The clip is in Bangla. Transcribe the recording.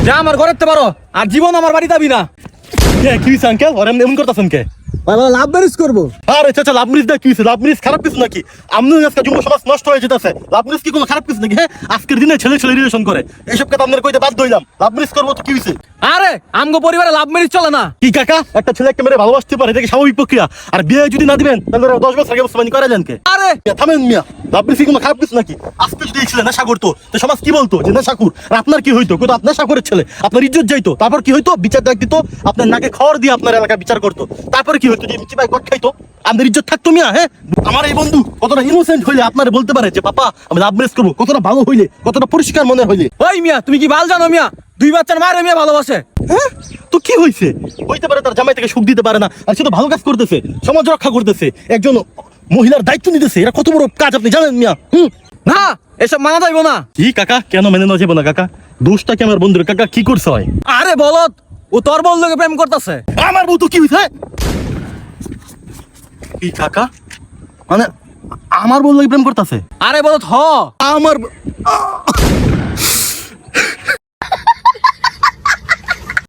যা আমার ঘরেতে পারো আর জীবন আমার বাড়ি যাবি না। কি আঙ্কেল ওর এমন করতেছেন কে? লাভ ম্যারেজ করবো। আরে চাচা লাভ ম্যারেজ কি হইছে? লাভ ম্যারেজ খারাপ কিছু নাকি? আমনে আজকে যুব সমাজ নষ্ট হয়ে যেতেছে। লাভ ম্যারেজ কি কোনো খারাপ কিছু নাকি? হ্যাঁ আজকের দিনে ছেলে ছেলে রিলেশন করে এসব কথা আপনাদের কইতে বাধ্য হইলাম। লাভ ম্যারেজ করবো তো কি হইছে? আরে আমগো পরিবারে লাভ ম্যারেজ চলে না। কি কাকা একটা ছেলে একটা মেরে ভালোবাসতে পারে এটা কি স্বাভাবিক প্রক্রিয়া? আর বিয়ে যদি না দিবেন তাহলে 10 বছর আগে মুসলমানি করে যান কে? আরে থামেন মিয়া, লাভ ম্যারেজ কি কোনো খারাপ কিছু নাকি? আজকে যদি এই ছেলে নেশা করতো তো সমাজ কি বলতো যে নেশাখোর? আর আপনার কি হইতো? কত আপনার নেশা করে ছেলে আপনার ইজ্জত যাইতো, তারপর কি হইতো? বিচার ডাক দিত, আপনার নাকে খড় দিয়ে আপনার এলাকা বিচার করতো, তারপরে কি হইতো? যে চিপাই কট খাইতো, আমাদের ইজ্জত থাকতো মিয়া। হ্যাঁ আমার এই বন্ধু কতটা ইনোসেন্ট হইলে আপনারা বলতে পারে যে পাপা আমি লাভ ম্যারেজ করবো, কতটা ভালো হইলে, কতটা পরিষ্কার মনের হইলে। ওই মিয়া তুমি কি বাল জানো মিয়া? 2 বাচ্চার মারে মিয়া ভালোবাসে। হ্যাঁ তো কি হইছে? হইতে পারে তার জামাই থেকে সুখ দিতে পারে না, আর সে তো ভালো কাজ করতেছে, সমাজ রক্ষা করতেছে, একজন মহিলার দায়িত্ব নিতেছে। এটা কত বড় কাজ আপনি জানেন মিয়া? না এসব মানা যাইবো না। কি কাকা কেন মেনে নেওয়া যাবে না কাকা? দোষটা কি আমার বন্ধুর? কাকা কি করছে হয়? আরে বলত ও তোর বল লোকে প্রেম করতেছে। আমার বউ তো কি হইছে? কি কাকা মানে আমার বউ লাগে প্রেম করতেছে? আরে বলত হ আমার